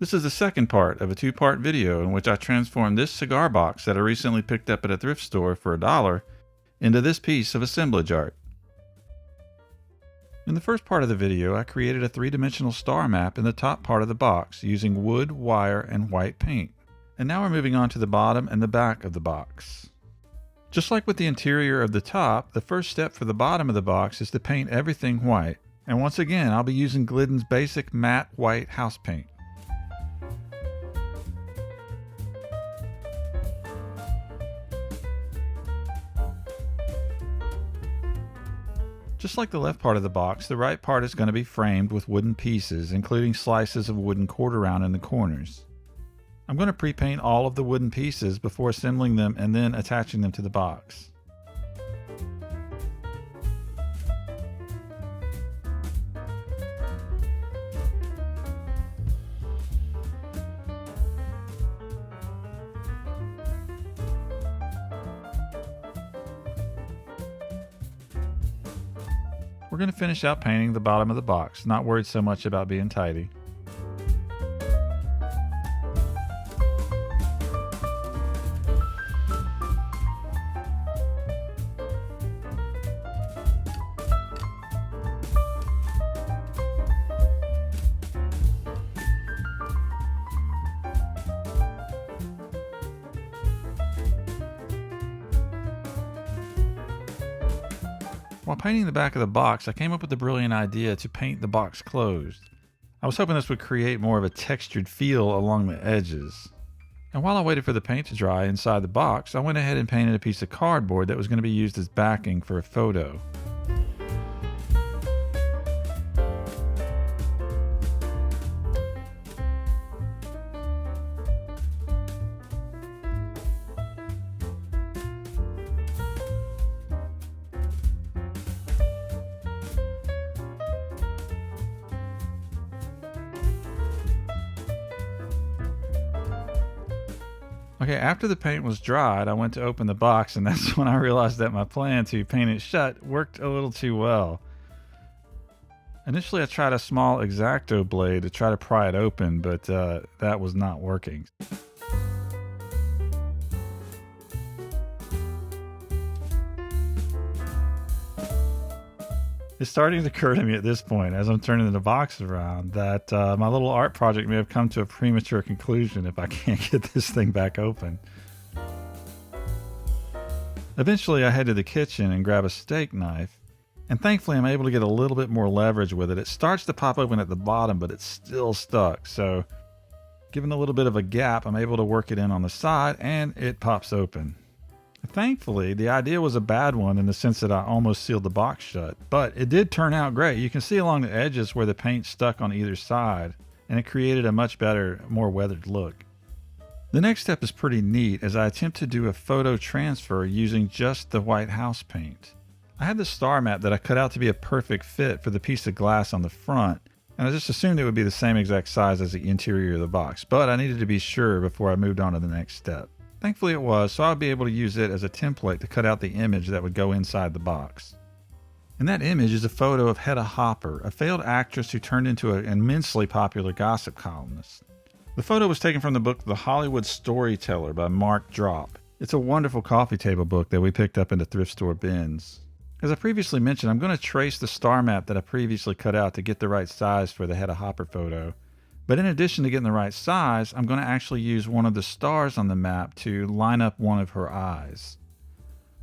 This is the second part of a two-part video in which I transformed this cigar box that I recently picked up at a thrift store for $1 into this piece of assemblage art. In the first part of the video, I created a three-dimensional star map in the top part of the box using wood, wire, and white paint. And now we're moving on to the bottom and the back of the box. Just like with the interior of the top, the first step for the bottom of the box is to paint everything white. And once again, I'll be using Glidden's basic matte white house paint. Just like the left part of the box, the right part is going to be framed with wooden pieces, including slices of wooden quarter round in the corners. I'm going to pre-paint all of the wooden pieces before assembling them and then attaching them to the box. We're going to finish out painting the bottom of the box, not worried so much about being tidy. While painting the back of the box, I came up with the brilliant idea to paint the box closed. I was hoping this would create more of a textured feel along the edges. And while I waited for the paint to dry inside the box, I went ahead and painted a piece of cardboard that was going to be used as backing for a photo. Okay, after the paint was dried, I went to open the box, and that's when I realized that my plan to paint it shut worked a little too well. Initially, I tried a small X-Acto blade to try to pry it open, but that was not working. It's starting to occur to me at this point, as I'm turning the box around, that my little art project may have come to a premature conclusion if I can't get this thing back open. Eventually, I head to the kitchen and grab a steak knife, and thankfully I'm able to get a little bit more leverage with it. It starts to pop open at the bottom, but it's still stuck, so given a little bit of a gap, I'm able to work it in on the side, and it pops open. Thankfully, the idea was a bad one in the sense that I almost sealed the box shut, but it did turn out great. You can see along the edges where the paint stuck on either side, and it created a much better, more weathered look. The next step is pretty neat as I attempt to do a photo transfer using just the white house paint. I had the star map that I cut out to be a perfect fit for the piece of glass on the front, and I just assumed it would be the same exact size as the interior of the box, but I needed to be sure before I moved on to the next step. Thankfully it was, so I'll be able to use it as a template to cut out the image that would go inside the box. And that image is a photo of Hedda Hopper, a failed actress who turned into an immensely popular gossip columnist. The photo was taken from the book The Hollywood Storyteller by Mark Drop. It's a wonderful coffee table book that we picked up in the thrift store bins. As I previously mentioned, I'm going to trace the star map that I previously cut out to get the right size for the Hedda Hopper photo. But in addition to getting the right size, I'm going to actually use one of the stars on the map to line up one of her eyes.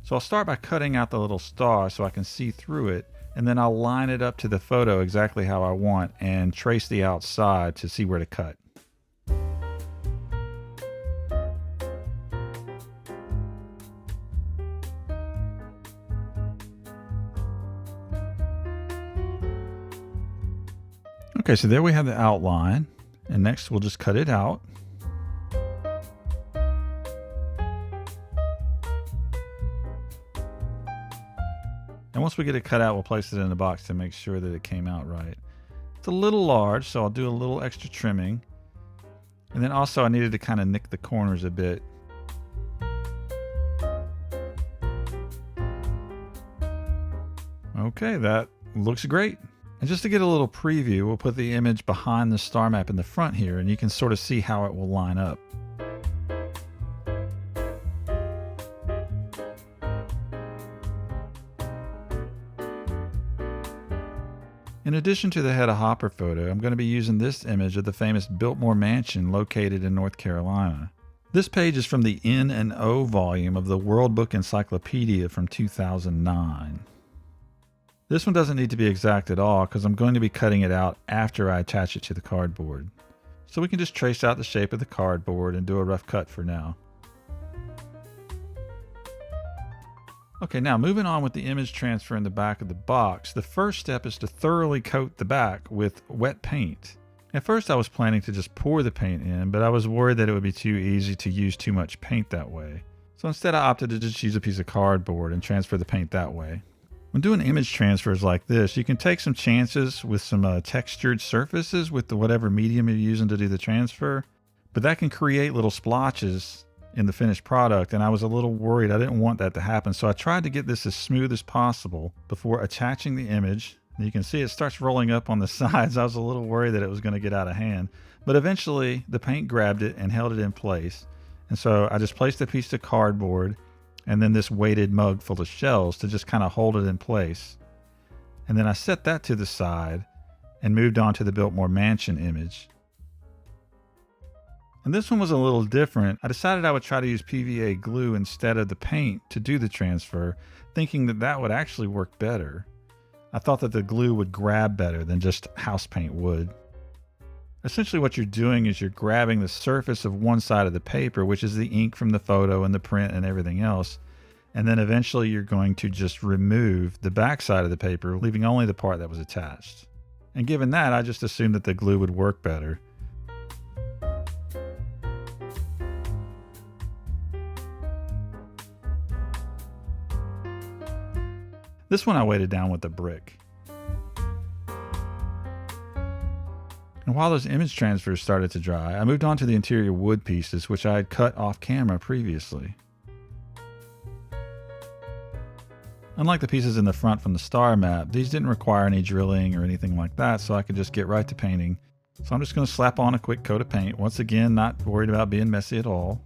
So I'll start by cutting out the little star so I can see through it, and then I'll line it up to the photo exactly how I want and trace the outside to see where to cut. Okay, so there we have the outline, and next we'll just cut it out. And once we get it cut out, we'll place it in the box to make sure that it came out right. It's a little large, so I'll do a little extra trimming. And then also I needed to kind of nick the corners a bit. Okay, that looks great. And just to get a little preview, we'll put the image behind the star map in the front here, and you can sort of see how it will line up. In addition to the Hedda Hopper photo, I'm going to be using this image of the famous Biltmore Mansion located in North Carolina. This page is from the N and O volume of the World Book Encyclopedia from 2009. This one doesn't need to be exact at all because I'm going to be cutting it out after I attach it to the cardboard. So we can just trace out the shape of the cardboard and do a rough cut for now. Okay, now moving on with the image transfer in the back of the box, the first step is to thoroughly coat the back with wet paint. At first I was planning to just pour the paint in, but I was worried that it would be too easy to use too much paint that way. So instead I opted to just use a piece of cardboard and transfer the paint that way. When doing image transfers like this, you can take some chances with some textured surfaces with whatever medium you're using to do the transfer, but that can create little splotches in the finished product, and I was a little worried. I didn't want that to happen, so I tried to get this as smooth as possible before attaching the image. And you can see it starts rolling up on the sides. I was a little worried that it was going to get out of hand, but eventually the paint grabbed it and held it in place. And so I just placed a piece of cardboard and then this weighted mug full of shells to just kind of hold it in place. And then I set that to the side and moved on to the Biltmore Mansion image. And this one was a little different. I decided I would try to use PVA glue instead of the paint to do the transfer, thinking that that would actually work better. I thought that the glue would grab better than just house paint would. Essentially what you're doing is you're grabbing the surface of one side of the paper, which is the ink from the photo and the print and everything else, and then eventually you're going to just remove the back side of the paper, leaving only the part that was attached. And given that, I just assumed that the glue would work better. This one I weighted down with a brick. And while those image transfers started to dry, I moved on to the interior wood pieces, which I had cut off camera previously. Unlike the pieces in the front from the star map, these didn't require any drilling or anything like that, so I could just get right to painting. So I'm just going to slap on a quick coat of paint. Once again, not worried about being messy at all.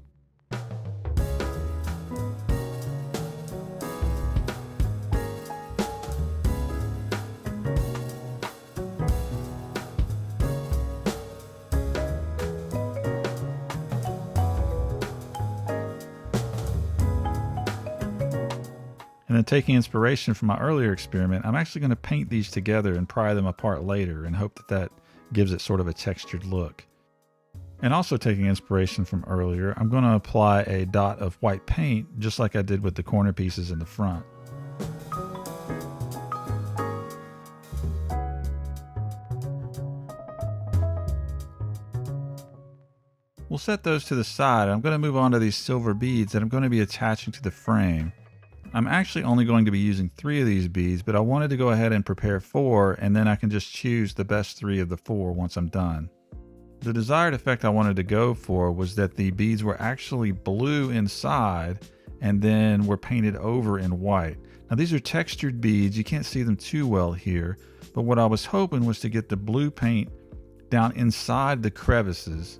And then taking inspiration from my earlier experiment, I'm actually going to paint these together and pry them apart later and hope that that gives it sort of a textured look. And also taking inspiration from earlier, I'm going to apply a dot of white paint just like I did with the corner pieces in the front. We'll set those to the side. I'm going to move on to these silver beads that I'm going to be attaching to the frame. I'm actually only going to be using 3 of these beads, but I wanted to go ahead and prepare 4, and then I can just choose the best 3 of the 4 once I'm done. The desired effect I wanted to go for was that the beads were actually blue inside and then were painted over in white. Now these are textured beads, you can't see them too well here, but what I was hoping was to get the blue paint down inside the crevices,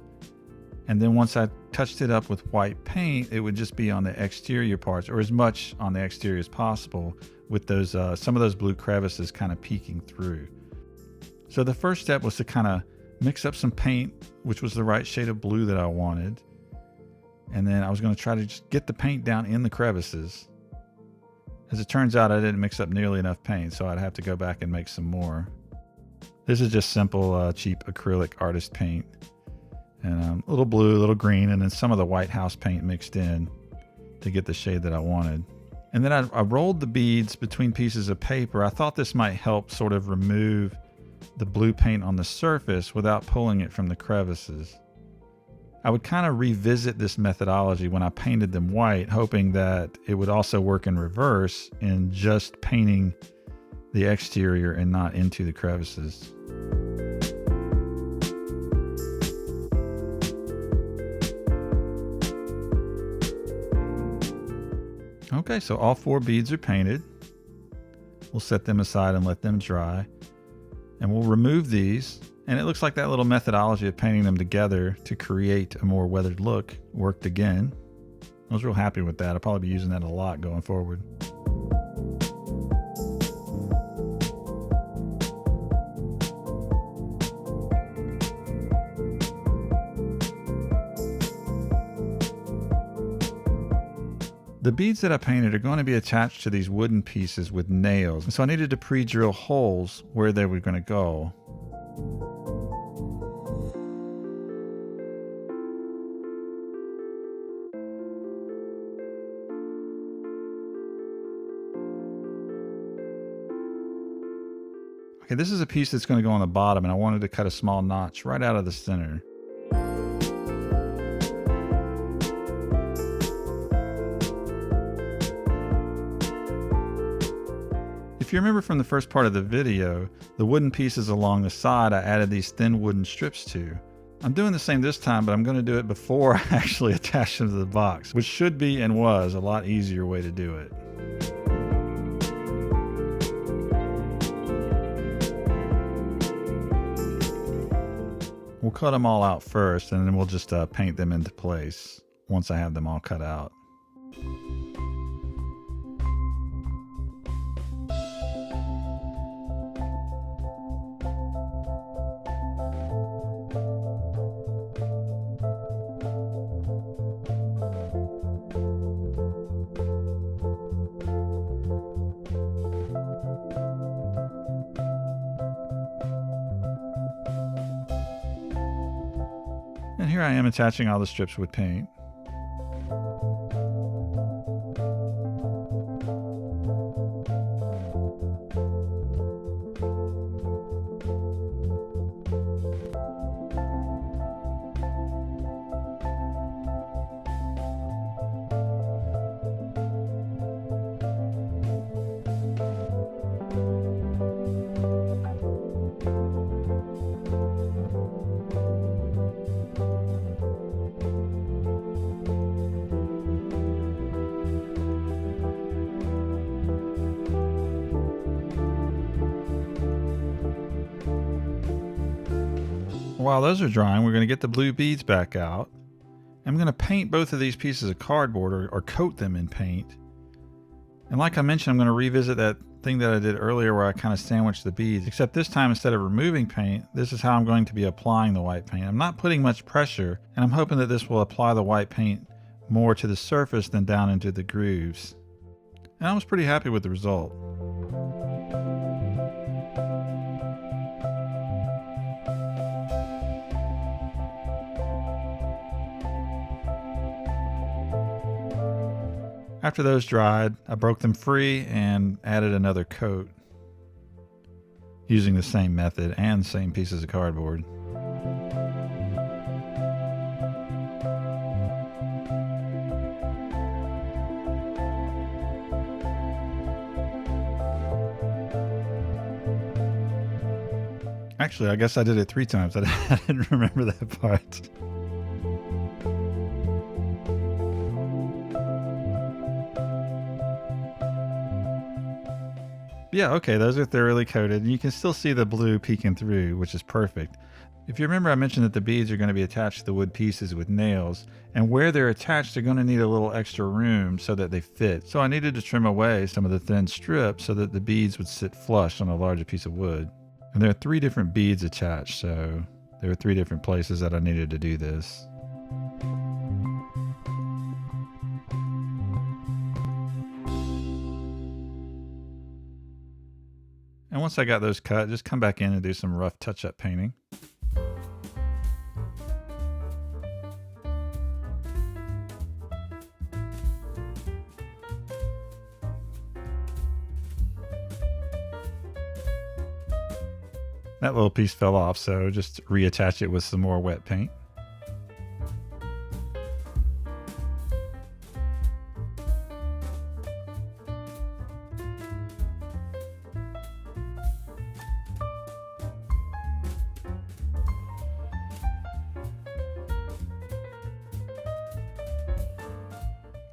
and then once I touched it up with white paint, it would just be on the exterior parts, or as much on the exterior as possible, with those some of those blue crevices kind of peeking through. So the first step was to kind of mix up some paint, which was the right shade of blue that I wanted. And then I was going to try to just get the paint down in the crevices. As it turns out, I didn't mix up nearly enough paint, so I'd have to go back and make some more. This is just simple, cheap acrylic artist paint. And a little blue, a little green, and then some of the white house paint mixed in to get the shade that I wanted. And then I rolled the beads between pieces of paper. I thought this might help sort of remove the blue paint on the surface without pulling it from the crevices. I would kind of revisit this methodology when I painted them white, hoping that it would also work in reverse in just painting the exterior and not into the crevices. Okay, so all 4 beads are painted. We'll set them aside and let them dry. And we'll remove these. And it looks like that little methodology of painting them together to create a more weathered look worked again. I was real happy with that. I'll probably be using that a lot going forward. The beads that I painted are going to be attached to these wooden pieces with nails. So I needed to pre-drill holes where they were going to go. Okay, this is a piece that's going to go on the bottom, and I wanted to cut a small notch right out of the center. If you remember from the first part of the video, the wooden pieces along the side I added these thin wooden strips to. I'm doing the same this time, but I'm going to do it before I actually attach them to the box, which should be and was a lot easier way to do it. We'll cut them all out first, and then we'll just paint them into place once I have them all cut out. And here I am attaching all the strips with paint. While those are drying, we're going to get the blue beads back out. I'm going to paint both of these pieces of cardboard or coat them in paint. And like I mentioned, I'm going to revisit that thing that I did earlier where I kind of sandwiched the beads, except this time instead of removing paint, this is how I'm going to be applying the white paint. I'm not putting much pressure, and I'm hoping that this will apply the white paint more to the surface than down into the grooves. And I was pretty happy with the result. After those dried, I broke them free and added another coat using the same method and same pieces of cardboard. Actually, I guess I did it 3 times. I didn't remember that part. Yeah, okay, those are thoroughly coated, and you can still see the blue peeking through, which is perfect. If you remember, I mentioned that the beads are going to be attached to the wood pieces with nails, and where they're attached, they're going to need a little extra room so that they fit. So I needed to trim away some of the thin strips so that the beads would sit flush on a larger piece of wood. And there are 3 different beads attached, so there are 3 different places that I needed to do this. And once I got those cut, just come back in and do some rough touch-up painting. That little piece fell off, so just reattach it with some more wet paint.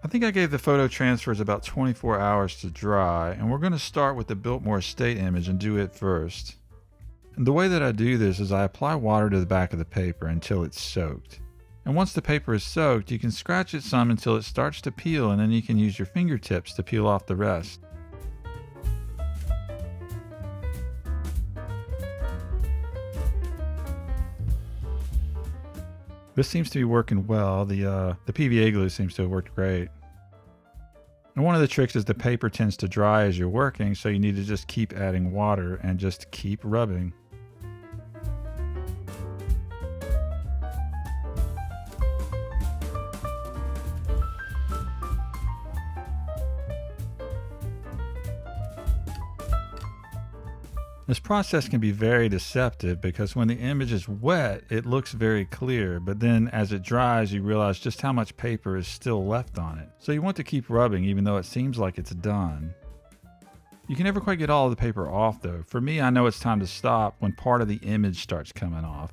I think I gave the photo transfers about 24 hours to dry, and we're going to start with the Biltmore Estate image and do it first. And the way that I do this is I apply water to the back of the paper until it's soaked. And once the paper is soaked, you can scratch it some until it starts to peel, and then you can use your fingertips to peel off the rest. This seems to be working well. The PVA glue seems to have worked great. And one of the tricks is the paper tends to dry as you're working, so you need to just keep adding water and just keep rubbing. This process can be very deceptive because when the image is wet, it looks very clear, but then as it dries, you realize just how much paper is still left on it. So you want to keep rubbing even though it seems like it's done. You can never quite get all of the paper off though. For me, I know it's time to stop when part of the image starts coming off.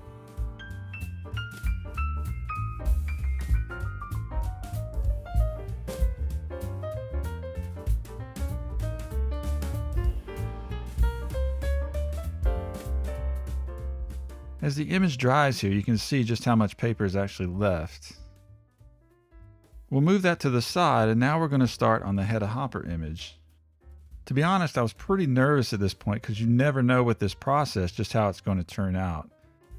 As the image dries here, you can see just how much paper is actually left. We'll move that to the side, and now we're going to start on the Hedda Hopper image. To be honest, I was pretty nervous at this point because you never know with this process just how it's going to turn out.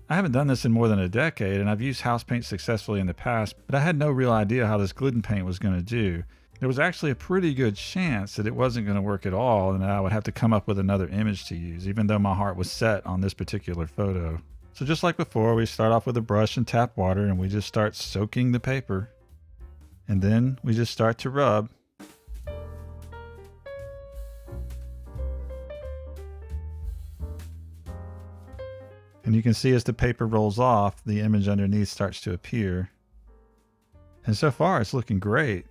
I haven't done this in more than a decade, and I've used house paint successfully in the past, but I had no real idea how this glidden paint was going to do. There was actually a pretty good chance that it wasn't going to work at all, and that I would have to come up with another image to use, even though my heart was set on this particular photo. So just like before, we start off with a brush and tap water, and we just start soaking the paper. And then we just start to rub. And you can see as the paper rolls off, the image underneath starts to appear. And so far, it's looking great.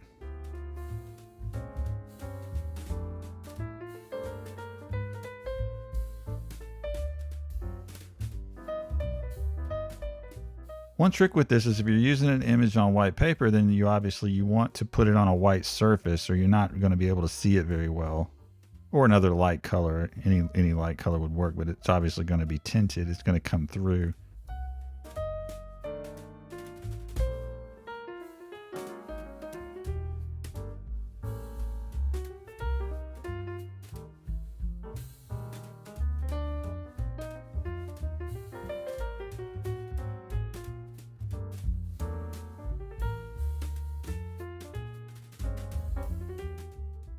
One trick with this is if you're using an image on white paper, then you want to put it on a white surface or you're not going to be able to see it very well. Or another light color. Any light color would work, but it's obviously going to be tinted. It's going to come through.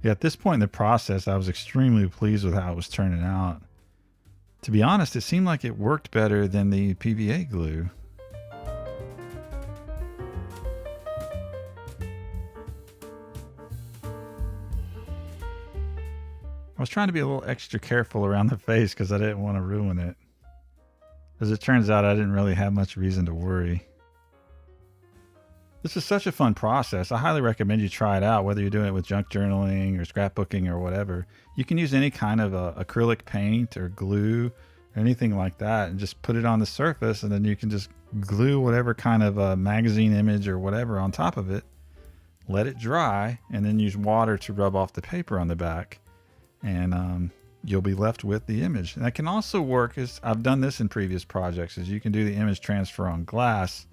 Yeah, at this point in the process, I was extremely pleased with how it was turning out. To be honest, it seemed like it worked better than the PVA glue. I was trying to be a little extra careful around the face because I didn't want to ruin it. As it turns out, I didn't really have much reason to worry. This is such a fun process. I highly recommend you try it out, whether you're doing it with junk journaling or scrapbooking or whatever. You can use any kind of acrylic paint or glue or anything like that and just put it on the surface, and then you can just glue whatever kind of magazine image or whatever on top of it, let it dry, and then use water to rub off the paper on the back, and you'll be left with the image. And that can also work, as I've done this in previous projects, is you can do the image transfer on glass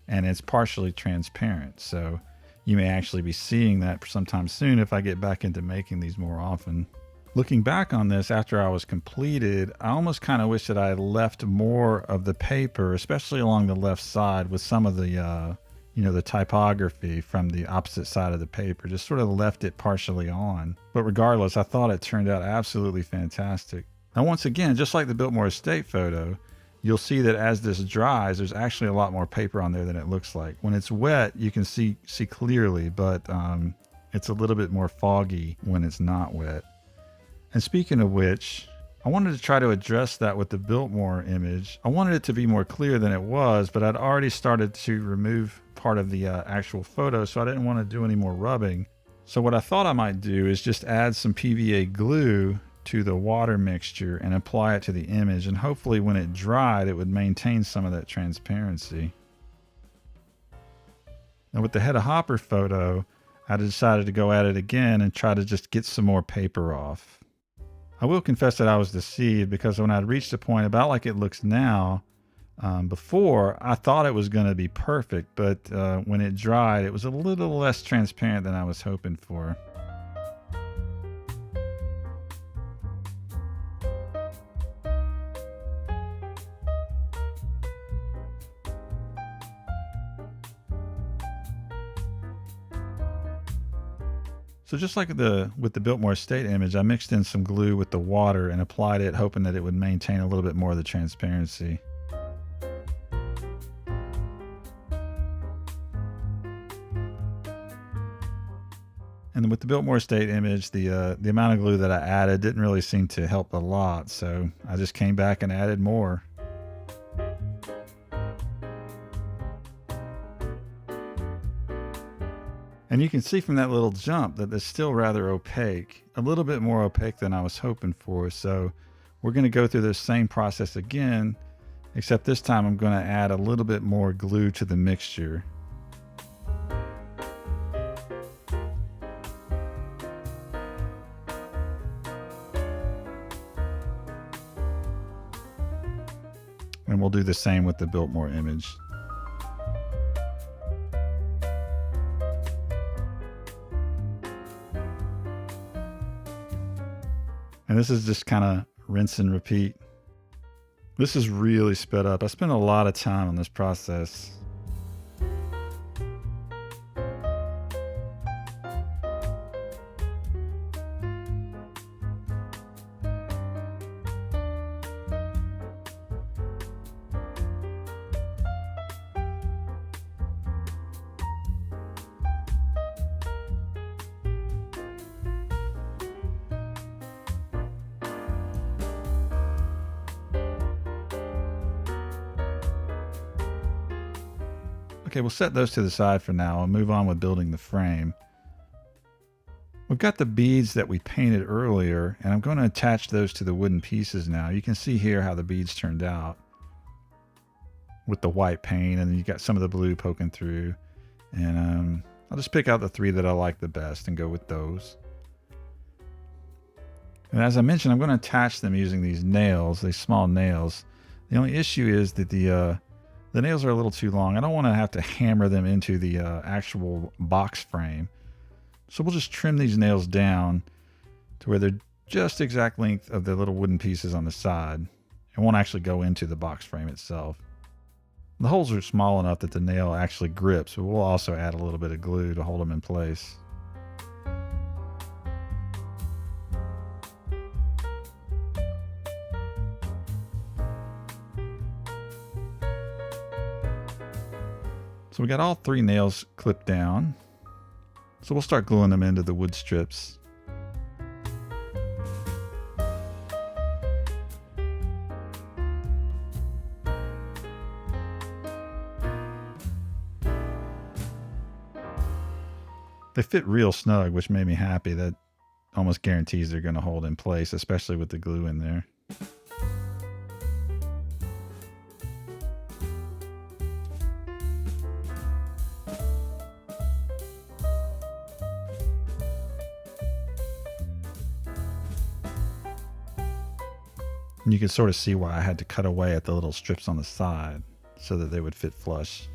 and it's partially transparent. So you may actually be seeing that sometime soon if I get back into making these more often. Looking back on this after I was completed, I almost kind of wish that I had left more of the paper, especially along the left side with some of the, the typography from the opposite side of the paper, just sort of left it partially on. But regardless, I thought it turned out absolutely fantastic. Now, once again, just like the Biltmore Estate photo, you'll see that as this dries, there's actually a lot more paper on there than it looks like. When it's wet, you can see clearly, but it's a little bit more foggy when it's not wet. And speaking of which, I wanted to try to address that with the Biltmore image. I wanted it to be more clear than it was, but I'd already started to remove part of the actual photo, so I didn't want to do any more rubbing. So what I thought I might do is just add some PVA glue to the water mixture and apply it to the image, and hopefully when it dried it would maintain some of that transparency. Now with the Hedda Hopper photo, I decided to go at it again and try to just get some more paper off. I will confess that I was deceived because when I reached a point about like it looks now, before I thought it was going to be perfect, but when it dried, it was a little less transparent than I was hoping for. So just like with the Biltmore Estate image, I mixed in some glue with the water and applied it, hoping that it would maintain a little bit more of the transparency. And with the Biltmore Estate image, the amount of glue that I added didn't really seem to help a lot, so I just came back and added more. And you can see from that little jump that it's still rather opaque, a little bit more opaque than I was hoping for. So we're going to go through this same process again, except this time I'm going to add a little bit more glue to the mixture. And we'll do the same with the Biltmore image. And this is just kind of rinse and repeat. This is really sped up. I spent a lot of time on this process. Okay, we'll set those to the side for now and move on with building the frame. We've got the beads that we painted earlier, and I'm going to attach those to the wooden pieces now. You can see here how the beads turned out with the white paint, and then you got some of the blue poking through. And I'll just pick out the 3 that I like the best and go with those. And as I mentioned, I'm going to attach them using these nails, these small nails. The only issue is that the nails are a little too long. I don't want to have to hammer them into the actual box frame. So we'll just trim these nails down to where they're just exact length of the little wooden pieces on the side. It won't actually go into the box frame itself. The holes are small enough that the nail actually grips, but we'll also add a little bit of glue to hold them in place. So we got all 3 nails clipped down. So we'll start gluing them into the wood strips. They fit real snug, which made me happy. That almost guarantees they're going to hold in place, especially with the glue in there. And you can sort of see why I had to cut away at the little strips on the side so that they would fit flush.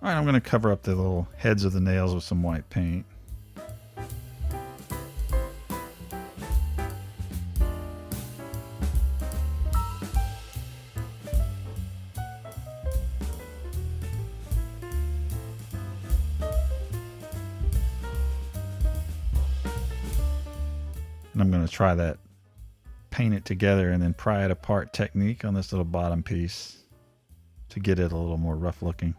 All right, I'm going to cover up the little heads of the nails with some white paint. And I'm going to try that paint it together and then pry it apart technique on this little bottom piece to get it a little more rough looking.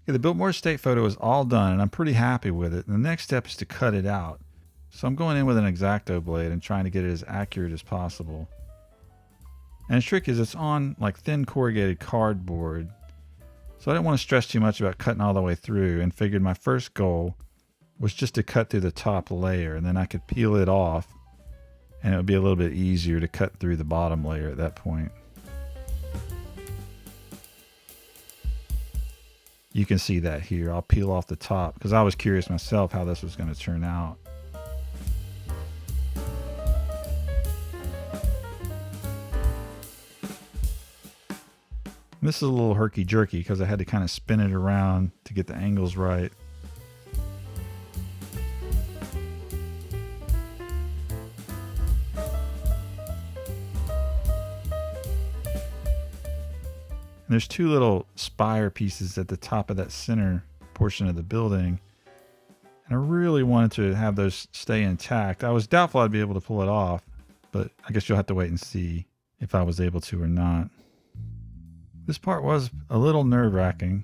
Okay, the Biltmore Estate photo is all done and I'm pretty happy with it. And the next step is to cut it out. So I'm going in with an X-Acto blade and trying to get it as accurate as possible. And the trick is it's on like thin corrugated cardboard. So I didn't want to stress too much about cutting all the way through, and figured my first goal was just to cut through the top layer, and then I could peel it off and it would be a little bit easier to cut through the bottom layer at that point. You can see that here. I'll peel off the top because I was curious myself how this was going to turn out. This is a little herky-jerky because I had to kind of spin it around to get the angles right. And there's two little spire pieces at the top of that center portion of the building. And I really wanted to have those stay intact. I was doubtful I'd be able to pull it off, but I guess you'll have to wait and see if I was able to or not. This part was a little nerve-wracking,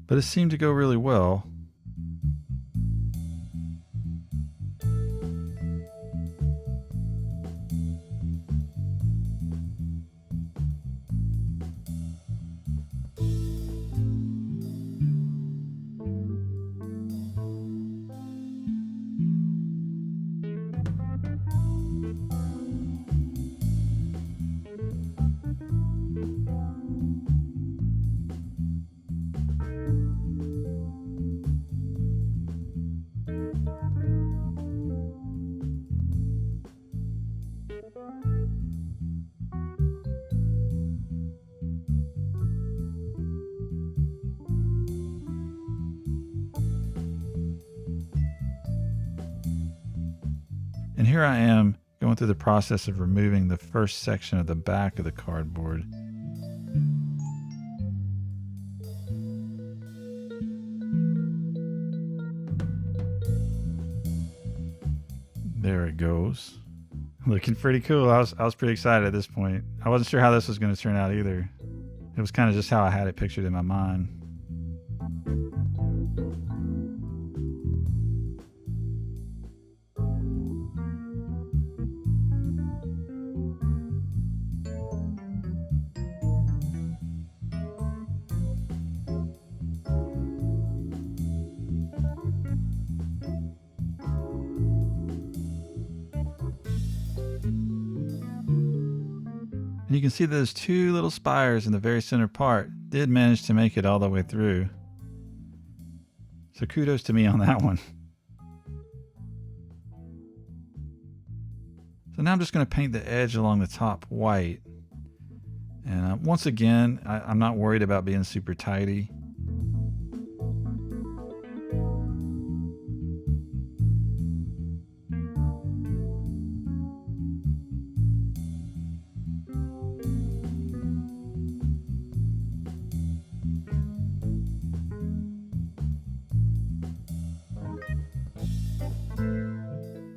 but it seemed to go really well. And here I am going through the process of removing the first section of the back of the cardboard. There it goes. Looking pretty cool. I was pretty excited at this point. I wasn't sure how this was going to turn out either. It was kind of just how I had it pictured in my mind. And you can see those two little spires in the very center part did manage to make it all the way through. So kudos to me on that one. So now I'm just going to paint the edge along the top white. And once again, I'm not worried about being super tidy.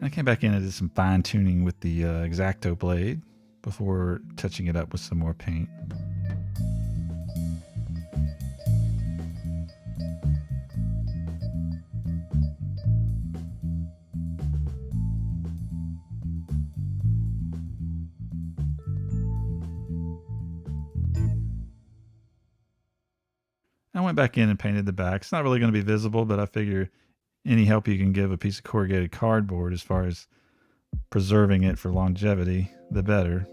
I came back in and did some fine tuning with the X-Acto blade before touching it up with some more paint. I went back in and painted the back. It's not really going to be visible, but I figure any help you can give a piece of corrugated cardboard as far as preserving it for longevity, the better.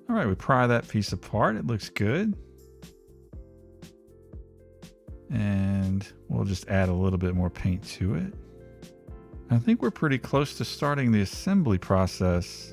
All right, we pry that piece apart. It looks good. And we'll just add a little bit more paint to it. I think we're pretty close to starting the assembly process.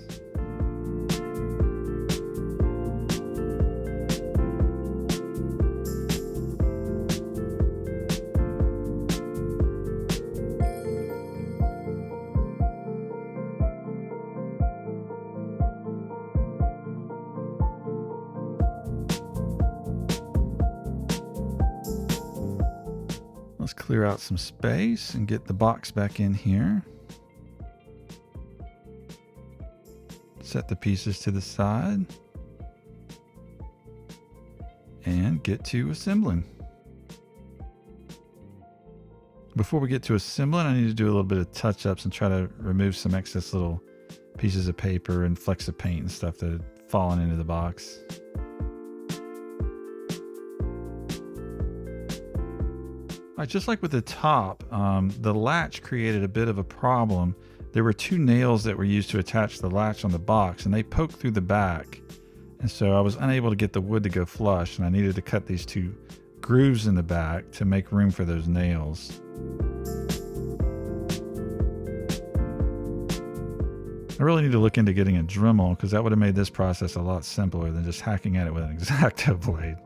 Let's clear out some space and get the box back in here. Set the pieces to the side and get to assembling. Before we get to assembling, I need to do a little bit of touch-ups and try to remove some excess little pieces of paper and flecks of paint and stuff that had fallen into the box. All right, just like with the top, the latch created a bit of a problem. There were 2 nails that were used to attach the latch on the box, and they poked through the back. And so I was unable to get the wood to go flush, and I needed to cut these 2 grooves in the back to make room for those nails. I really need to look into getting a Dremel, because that would have made this process a lot simpler than just hacking at it with an X-Acto blade.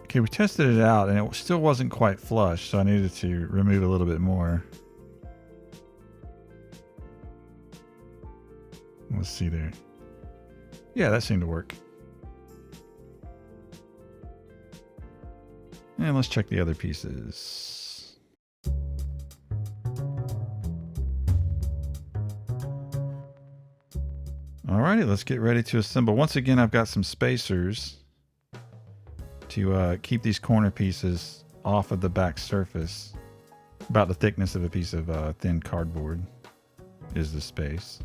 Okay, we tested it out and it still wasn't quite flush, so I needed to remove a little bit more. Let's see there. Yeah, that seemed to work. And let's check the other pieces. Alrighty, let's get ready to assemble. Once again, I've got some spacers to keep these corner pieces off of the back surface. About the thickness of a piece of thin cardboard is the space.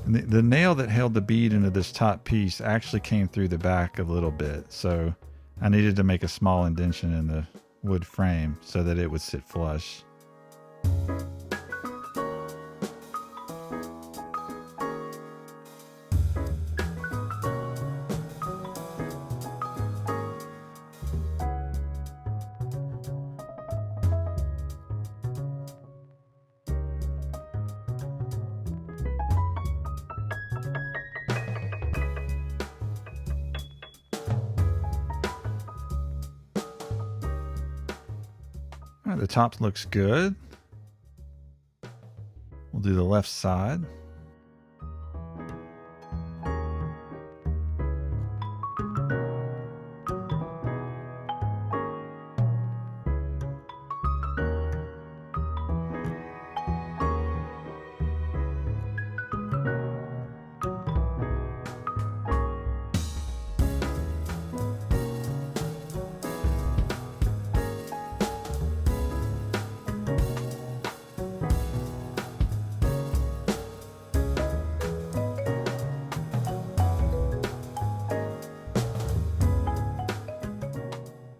And the nail that held the bead into this top piece actually came through the back a little bit, so I needed to make a small indentation in the wood frame so that it would sit flush. All right, the top looks good. We'll do the left side.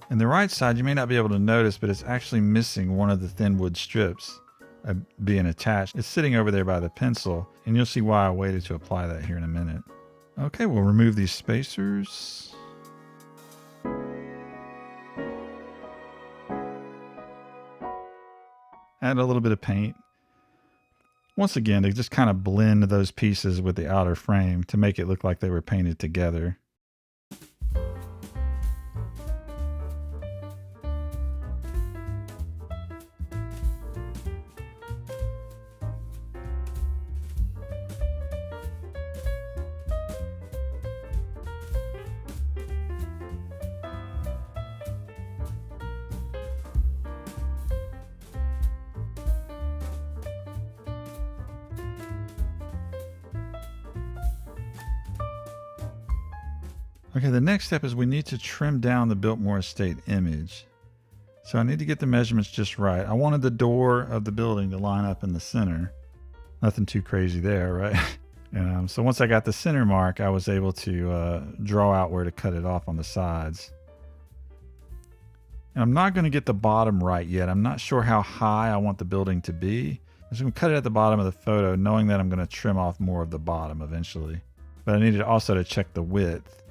And the right side, you may not be able to notice, but it's actually missing one of the thin wood strips being attached. It's sitting over there by the pencil, and you'll see why I waited to apply that here in a minute. Okay, we'll remove these spacers. Add a little bit of paint. Once again, to just kind of blend those pieces with the outer frame to make it look like they were painted together. Okay, the next step is we need to trim down the Biltmore Estate image. So I need to get the measurements just right. I wanted the door of the building to line up in the center. Nothing too crazy there, right? And so once I got the center mark, I was able to draw out where to cut it off on the sides. And I'm not going to get the bottom right yet. I'm not sure how high I want the building to be. I'm just going to cut it at the bottom of the photo, knowing that I'm going to trim off more of the bottom eventually. But I needed also to check the width.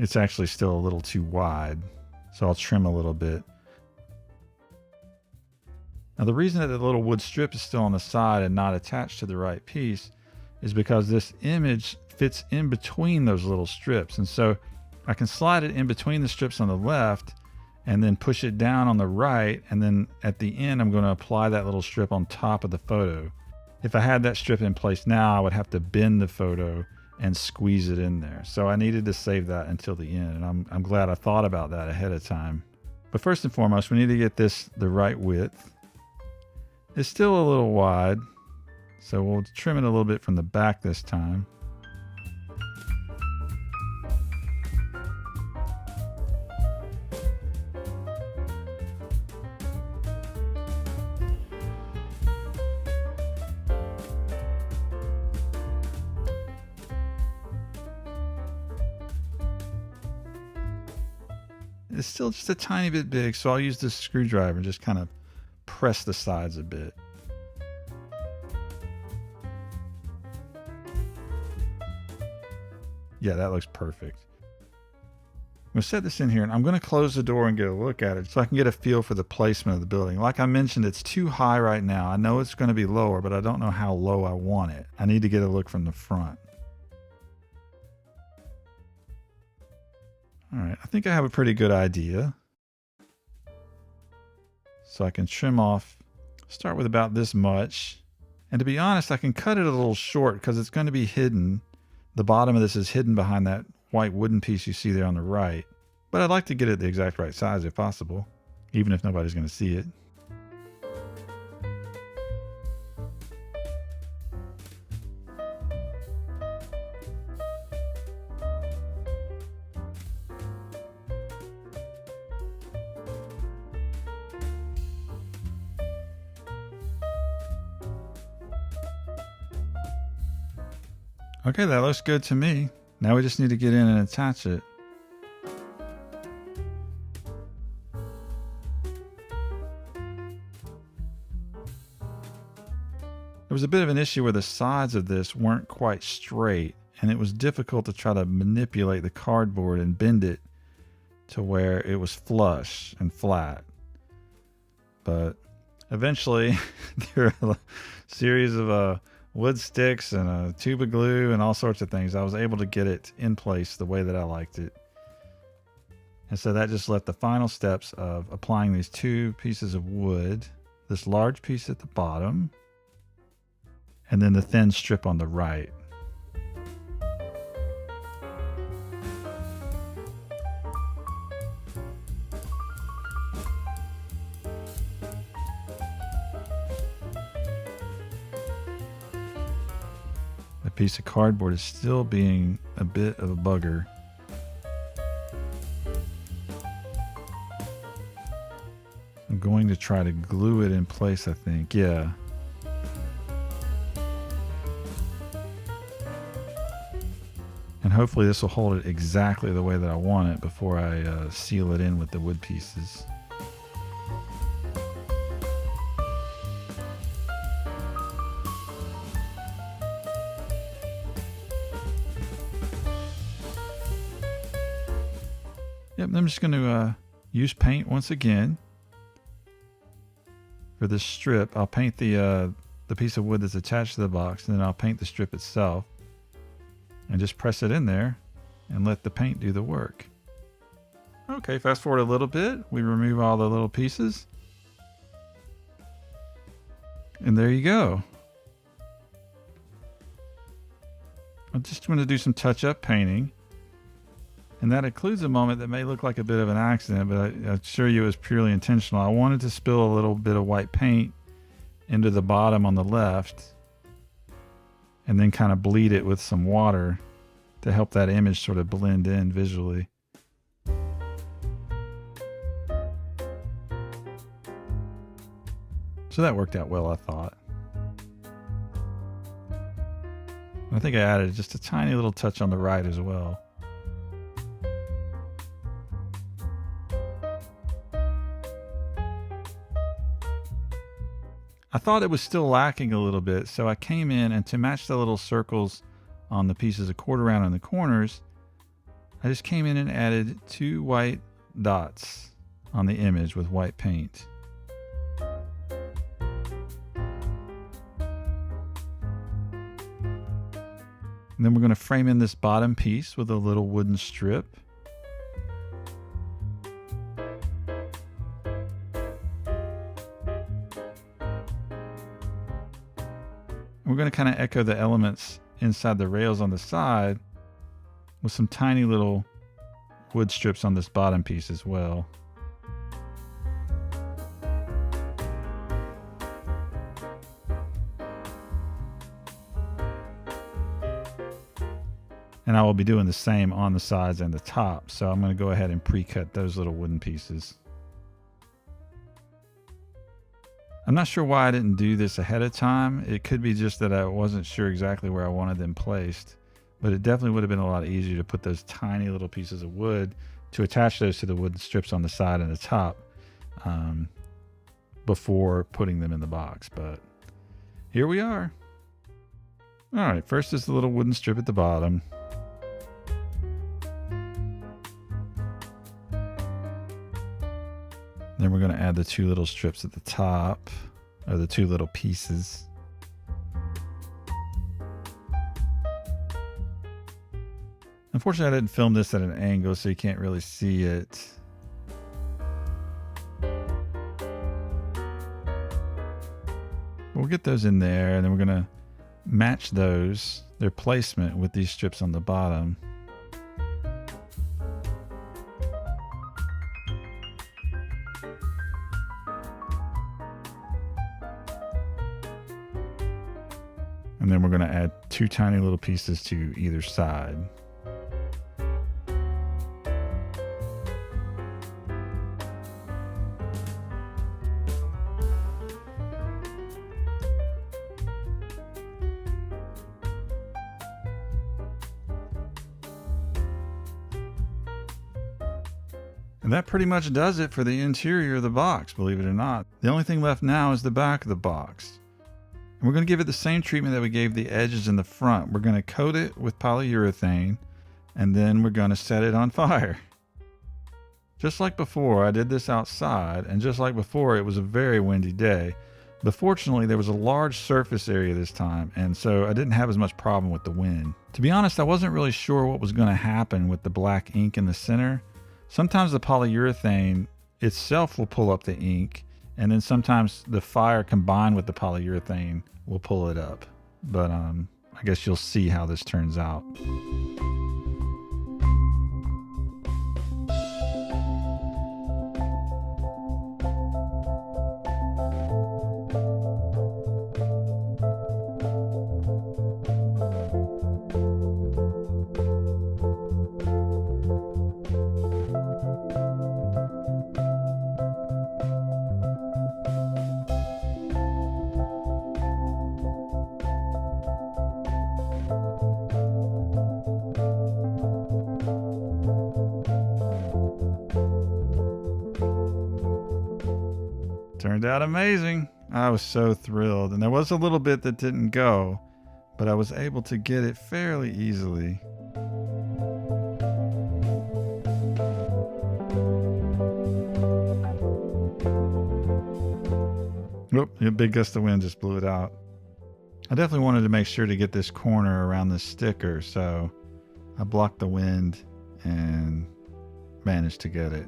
It's actually still a little too wide, so I'll trim a little bit. Now the reason that the little wood strip is still on the side and not attached to the right piece is because this image fits in between those little strips. And so I can slide it in between the strips on the left and then push it down on the right. And then at the end, I'm going to apply that little strip on top of the photo. If I had that strip in place now, I would have to bend the photo and squeeze it in there. So I needed to save that until the end. And I'm glad I thought about that ahead of time. But first and foremost, we need to get this the right width. It's still a little wide, so we'll trim it a little bit from the back this time. It's still just a tiny bit big, so I'll use this screwdriver and just kind of press the sides a bit. Yeah, that looks perfect. I'm going to set this in here and I'm going to close the door and get a look at it so I can get a feel for the placement of the building. Like I mentioned, it's too high right now. I know it's going to be lower, but I don't know how low I want it. I need to get a look from the front. All right, I think I have a pretty good idea. So I can trim off, start with about this much. And to be honest, I can cut it a little short because it's going to be hidden. The bottom of this is hidden behind that white wooden piece you see there on the right. But I'd like to get it the exact right size if possible, even if nobody's going to see it. Okay, that looks good to me. Now we just need to get in and attach it. There was a bit of an issue where the sides of this weren't quite straight, and it was difficult to try to manipulate the cardboard and bend it to where it was flush and flat. But eventually, through a series of wood sticks and a tube of glue and all sorts of things, I was able to get it in place the way that I liked it. And so that just left the final steps of applying these two pieces of wood, this large piece at the bottom, and then the thin strip on the right. The piece of cardboard is still being a bit of a bugger. I'm going to try to glue it in place, I think. Yeah. And hopefully this will hold it exactly the way that I want it before I seal it in with the wood pieces. Yep, I'm just going to use paint once again. For this strip, I'll paint the piece of wood that's attached to the box, and then I'll paint the strip itself. And just press it in there and let the paint do the work. Okay, fast forward a little bit. We remove all the little pieces. And there you go. I'm just going to do some touch-up painting. And that includes a moment that may look like a bit of an accident, but I assure you it was purely intentional. I wanted to spill a little bit of white paint into the bottom on the left, and then kind of bleed it with some water to help that image sort of blend in visually. So that worked out well, I thought. I think I added just a tiny little touch on the right as well. I thought it was still lacking a little bit, so I came in, and to match the little circles on the pieces of quarter round in the corners, I just came in and added 2 white dots on the image with white paint. And then we're going to frame in this bottom piece with a little wooden strip. We're going to kind of echo the elements inside the rails on the side with some tiny little wood strips on this bottom piece as well. And I will be doing the same on the sides and the top, so I'm going to go ahead and pre-cut those little wooden pieces. I'm not sure why I didn't do this ahead of time. It could be just that I wasn't sure exactly where I wanted them placed, but it definitely would have been a lot easier to put those tiny little pieces of wood to attach those to the wooden strips on the side and the top before putting them in the box. But here we are. All right, first is the little wooden strip at the bottom. Then we're going to add the 2 little strips at the top, or the 2 little pieces. Unfortunately, I didn't film this at an angle, so you can't really see it. We'll get those in there, and then we're going to match those, their placement, with these strips on the bottom. And then we're going to add 2 tiny little pieces to either side. And that pretty much does it for the interior of the box, believe it or not. The only thing left now is the back of the box. And we're going to give it the same treatment that we gave the edges in the front. We're going to coat it with polyurethane, and then we're going to set it on fire. Just like before, I did this outside, and just like before, it was a very windy day. But fortunately, there was a large surface area this time, and so I didn't have as much problem with the wind. To be honest, I wasn't really sure what was going to happen with the black ink in the center. Sometimes the polyurethane itself will pull up the ink, and then sometimes the fire combined with the polyurethane will pull it up. But I guess you'll see how this turns out. Turned out amazing. I was so thrilled. And there was a little bit that didn't go, but I was able to get it fairly easily. Whoop, a big gust of wind just blew it out. I definitely wanted to make sure to get this corner around this sticker, so I blocked the wind and managed to get it.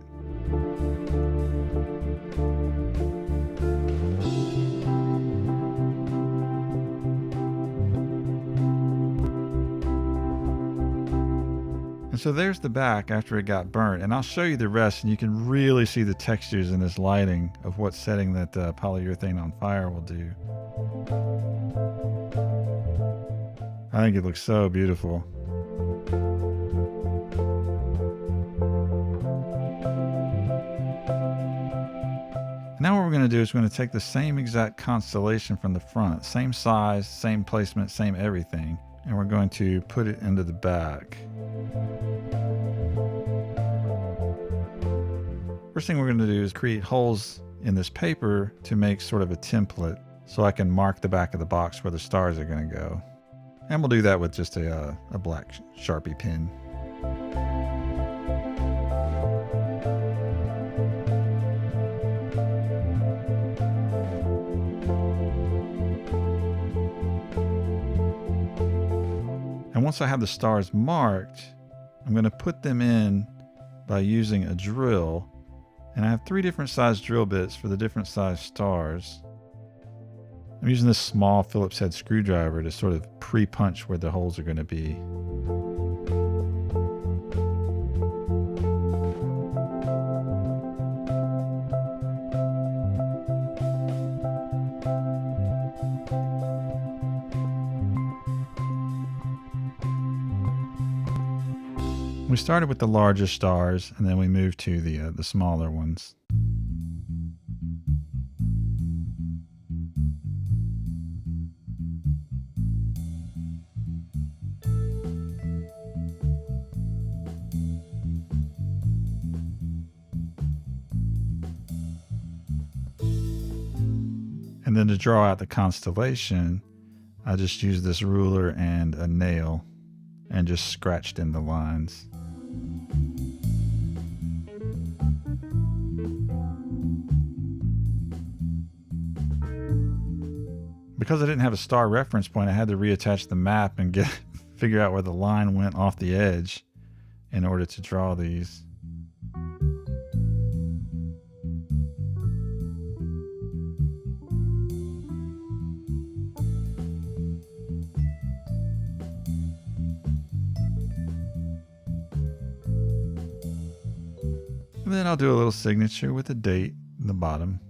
And so there's the back after it got burnt, and I'll show you the rest, and you can really see the textures in this lighting of what setting that polyurethane on fire will do. I think it looks so beautiful. Now what we're going to do is we're going to take the same exact constellation from the front, same size, same placement, same everything, and we're going to put it into the back. First thing we're going to do is create holes in this paper to make sort of a template so I can mark the back of the box where the stars are going to go. And we'll do that with just a black Sharpie pen. And once I have the stars marked, I'm going to put them in by using a drill. And I have 3 different size drill bits for the different size stars. I'm using this small Phillips head screwdriver to sort of pre-punch where the holes are going to be. We started with the larger stars, and then we moved to the smaller ones. And then to draw out the constellation, I just used this ruler and a nail and just scratched in the lines. Because I didn't have a star reference point, I had to reattach the map and figure out where the line went off the edge in order to draw these. And then I'll do a little signature with a date in the bottom.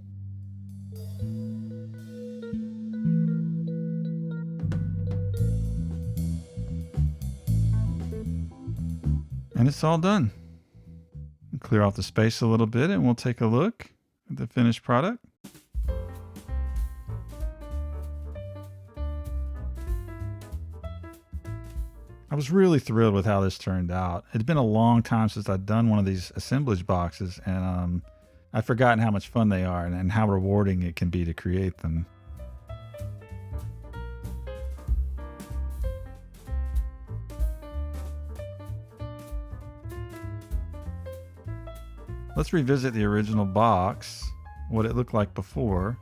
And it's all done. Clear off the space a little bit and we'll take a look at the finished product. I was really thrilled with how this turned out. It's been a long time since I'd done one of these assemblage boxes, and I'd forgotten how much fun they are and how rewarding it can be to create them. Let's revisit the original box, what it looked like before.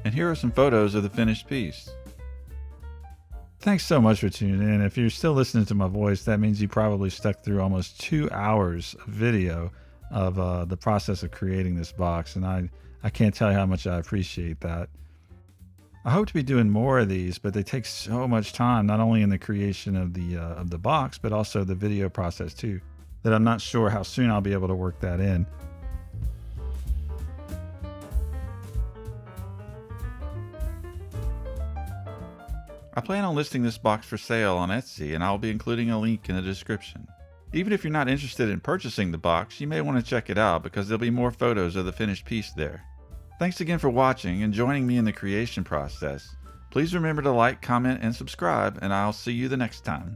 And here are some photos of the finished piece. Thanks so much for tuning in. If you're still listening to my voice, that means you probably stuck through almost 2 hours of video of the process of creating this box, and I can't tell you how much I appreciate that. I hope to be doing more of these, but they take so much time, not only in the creation of the box, but also the video process too, that I'm not sure how soon I'll be able to work that in. I plan on listing this box for sale on Etsy, and I'll be including a link in the description. Even if you're not interested in purchasing the box, you may want to check it out because there'll be more photos of the finished piece there. Thanks again for watching and joining me in the creation process. Please remember to like, comment, and subscribe, and I'll see you the next time.